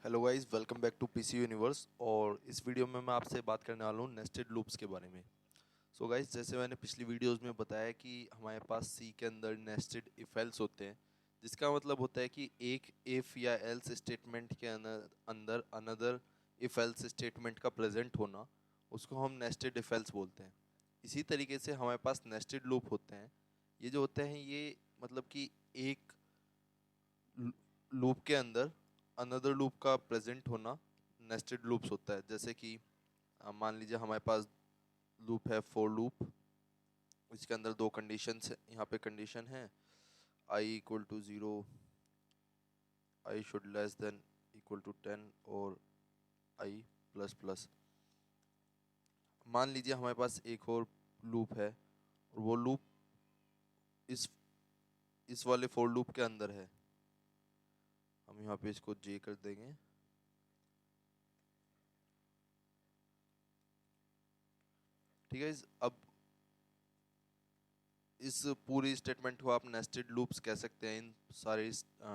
Hello guys, welcome back to PC universe. और इस video में मैं आपसे बात करने वाला हूँ नेस्टेड लूप्स के बारे में। सो गाइस, जैसे मैंने पिछली वीडियोस में बताया कि हमारे पास सी के अंदर नेस्टेड इफ एल्स होते हैं, जिसका मतलब होता है कि एक इफ़ या एल्स स्टेटमेंट के अंदर अनदर इफ एल्स स्टेटमेंट का प्रेजेंट होना, उसको हम नेस्टेड इफ एल्स बोलते हैं। इसी तरीके से हमारे पास नेस्टेड लूप होते हैं। ये जो होते हैं ये मतलब कि एक लूप के अंदर अनदर लूप का प्रेजेंट होना नेस्टेड लूप्स होता है। जैसे कि मान लीजिए हमारे पास लूप है फॉर लूप। इसके अंदर दो कंडीशंस है। यहाँ पे कंडीशन है I equal to zero, I should less than equal to 10 और आई प्लस प्लस। मान लीजिए हमारे पास एक और लूप है और वो लूप इस इस वाले फॉर लूप के अंदर है। हम यहाँ पे इसको जे कर देंगे। ठीक है। अब इस पूरी स्टेटमेंट को आप नेस्टेड लूप्स कह सकते हैं,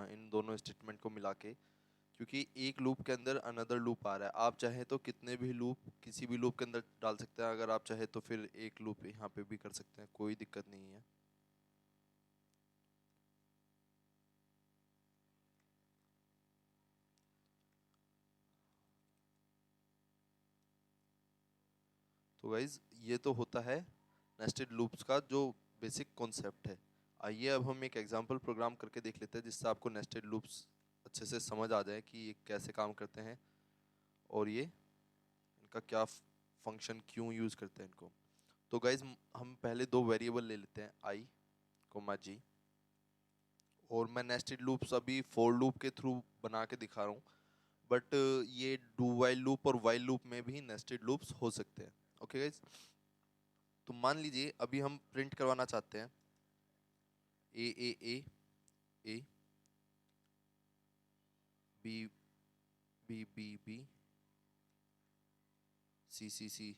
इन दोनों स्टेटमेंट को मिला के। क्योंकि एक लूप के अंदर अनदर लूप आ रहा है, आप चाहे तो कितने भी लूप किसी भी लूप के अंदर डाल सकते हैं। अगर आप चाहे तो फिर एक लूप यहाँ पे भी कर सकते हैं, कोई दिक्कत नहीं है। तो गाइज, ये तो होता है नेस्टेड लूप्स का जो बेसिक कॉन्सेप्ट है। आइए अब हम एक एग्जांपल प्रोग्राम करके देख लेते हैं, जिससे आपको नेस्टेड लूप्स अच्छे से समझ आ जाए कि ये कैसे काम करते हैं और ये इनका क्या फंक्शन, क्यों यूज़ करते हैं इनको। तो गाइज, हम पहले दो वेरिएबल ले लेते हैं, आई कोमा जी। और मैं नेस्टेड लूप्स अभी फॉर लूप के थ्रू बना के दिखा रहा हूँ, बट ये डू वाइल लूप और वाइल लूप में भी नेस्टेड लूप्स हो सकते हैं। ओके गाइज, तो मान लीजिए अभी हम प्रिंट करवाना चाहते हैं ए बी बी सी,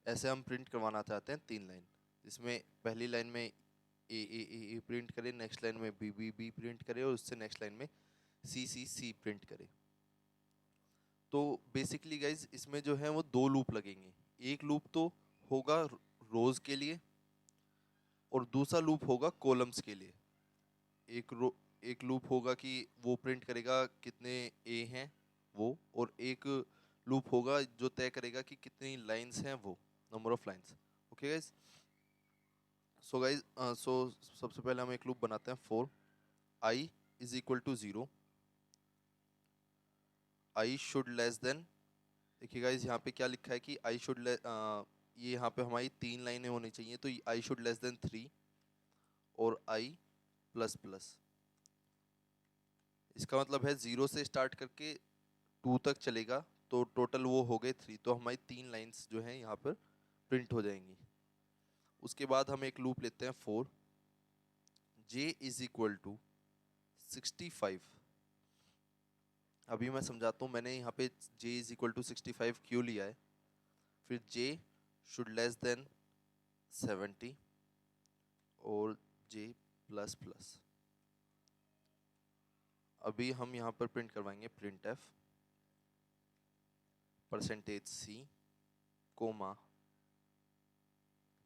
ऐसे हम प्रिंट करवाना चाहते हैं 3 लाइन। इसमें पहली लाइन में ए प्रिंट करे, नेक्स्ट लाइन में बी प्रिंट करे और उससे नेक्स्ट लाइन में सी प्रिंट करे। तो बेसिकली गाइज, इसमें जो है वो दो लूप लगेंगे। एक लूप तो होगा रोज के लिए और दूसरा लूप होगा कॉलम्स के लिए। एक लूप होगा कि वो प्रिंट करेगा कितने ए हैं वो, और एक लूप होगा जो तय करेगा कि कितनी लाइंस हैं वो, number of lines. Okay guys. So guys, so सबसे पहले हम एक लूप बनाते हैं for I is equal to zero, I should less than. देखिए गाइज, यहाँ पे क्या लिखा है कि आई शुड ये यहाँ पे हमारी 3 लाइनें होनी चाहिए, तो आई शुड लेस देन 3 और आई प्लस प्लस। इसका मतलब है 0 से स्टार्ट करके 2 तक चलेगा, तो टोटल वो हो गए 3। तो हमारी 3 लाइंस जो हैं यहाँ पर प्रिंट हो जाएंगी। उसके बाद हम एक लूप लेते हैं for j is equal to 65। अभी मैं समझाता हूँ मैंने यहाँ पे जे इज इक्वल टू 65 क्यों लिया है। फिर जे शुड लेस देन 70 और जे प्लस प्लस। अभी हम यहाँ पर प्रिंट करवाएंगे print F percentage C comma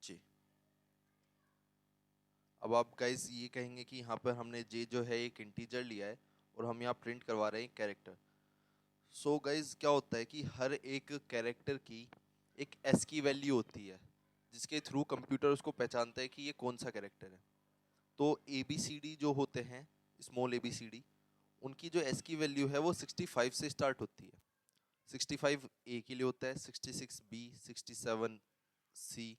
जे। अब आप गाइस ये कहेंगे कि यहाँ पर हमने जे जो है एक इंटीजर लिया है और हम यहाँ प्रिंट करवा रहे हैं कैरेक्टर। सो गाइस, क्या होता है कि हर एक कैरेक्टर की एक एस की वैल्यू होती है, जिसके थ्रू कंप्यूटर उसको पहचानता है कि ये कौन सा कैरेक्टर है। तो ए बी सी डी जो होते हैं, small a b c d, उनकी जो एस की वैल्यू है वो 65 से स्टार्ट होती है। 65 ए के लिए होता है, 66 बी, 67 सी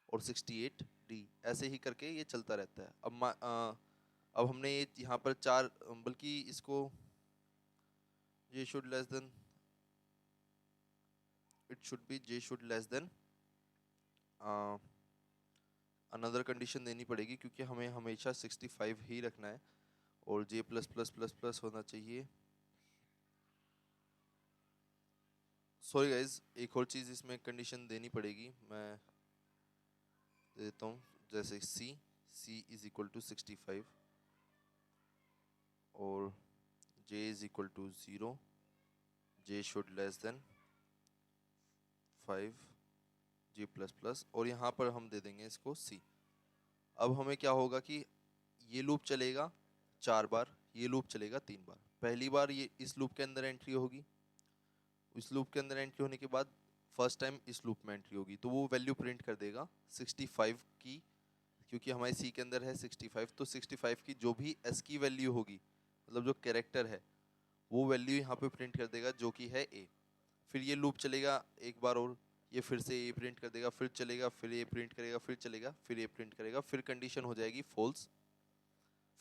और 68 डी, ऐसे ही करके ये चलता रहता है। अब हमने ये यहाँ पर चार, बल्कि इसको J should less than, it should be J should less than another condition देनी पड़ेगी, क्योंकि हमें हमेशा 65 ही रखना है और जे प्लस प्लस प्लस प्लस होना चाहिए। सॉरी गाइज, एक और चीज़ इसमें कंडीशन देनी पड़ेगी, मैं दे देता हूँ। जैसे सी इज इक्वल टू 65 और J is equal to 0 j should less than 5 g plus plus, और यहाँ पर हम दे देंगे इसको c। अब हमें क्या होगा कि ये लूप चलेगा 4 बार, ये लूप चलेगा 3 बार। पहली बार ये इस लूप के अंदर एंट्री होगी, इस लूप के अंदर एंट्री होने के बाद फर्स्ट टाइम इस लूप में एंट्री होगी, तो वो वैल्यू प्रिंट कर देगा 65 की, क्योंकि हमारे सी के अंदर है 65, तो 65 की जो भी एस की वैल्यू होगी, मतलब जो कैरेक्टर है, वो वैल्यू यहाँ पे प्रिंट कर देगा जो कि है ए। फिर ये लूप चलेगा एक बार और, ये फिर से ए प्रिंट कर देगा, फिर चलेगा, फिर ए प्रिंट करेगा, फिर चलेगा, फिर ए प्रिंट करेगा, फिर कंडीशन हो जाएगी फॉल्स,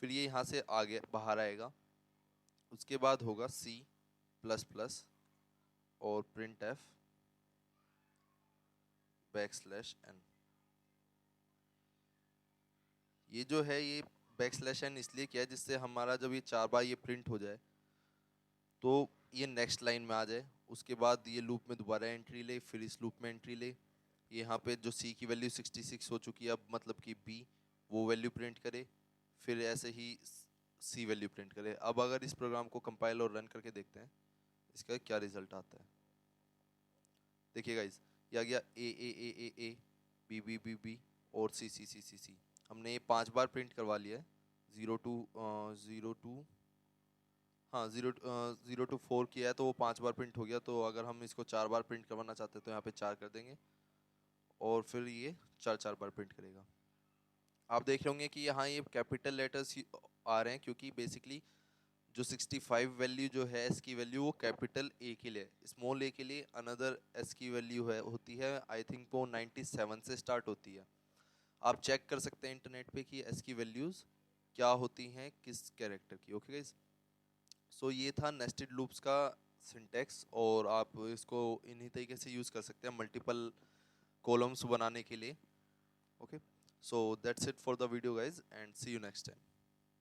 फिर ये यहाँ से आगे बाहर आएगा। उसके बाद होगा सी प्लस प्लस और प्रिंट एफ \n। ये जो है ये \n इसलिए किया है जिससे हमारा जब ये 4 बार ये प्रिंट हो जाए तो ये नेक्स्ट लाइन में आ जाए। उसके बाद ये लूप में दोबारा एंट्री ले, फिर इस लूप में एंट्री ले, यहाँ पे जो सी की वैल्यू 66 हो चुकी है अब, मतलब कि बी वो वैल्यू प्रिंट करे, फिर ऐसे ही सी वैल्यू प्रिंट करे। अब अगर इस प्रोग्राम को कंपाइल और रन करके देखते हैं इसका क्या रिजल्ट आता है। देखिए गाइस, ये आ गया A B B B B और सी सी सी सी सी। हमने ये 5 बार प्रिंट करवा लिया है, 0 to हाँ 0 to 4 किया है तो वो 5 बार प्रिंट हो गया। तो अगर हम इसको 4 बार प्रिंट करवाना चाहते हैं तो यहाँ पे 4 कर देंगे और फिर ये 4 बार प्रिंट करेगा। आप देख रहे होंगे कि यहाँ ये कैपिटल लेटर्स आ रहे हैं क्योंकि बेसिकली जो 65 वैल्यू जो है एस की वैल्यू वो कैपिटल ए के लिए, स्मॉल ए के लिए अनदर एस की वैल्यू है होती है, आई थिंक वो 97 से स्टार्ट होती है। आप चेक कर सकते हैं इंटरनेट पे कि एस की वैल्यूज़ क्या होती हैं किस कैरेक्टर की। ओके गाइस, सो ये था नेस्टेड लूप्स का सिंटेक्स, और आप इसको इन्हीं तरीके से यूज़ कर सकते हैं मल्टीपल कॉलम्स बनाने के लिए। Okay, so that's it for the video guys and see you next time.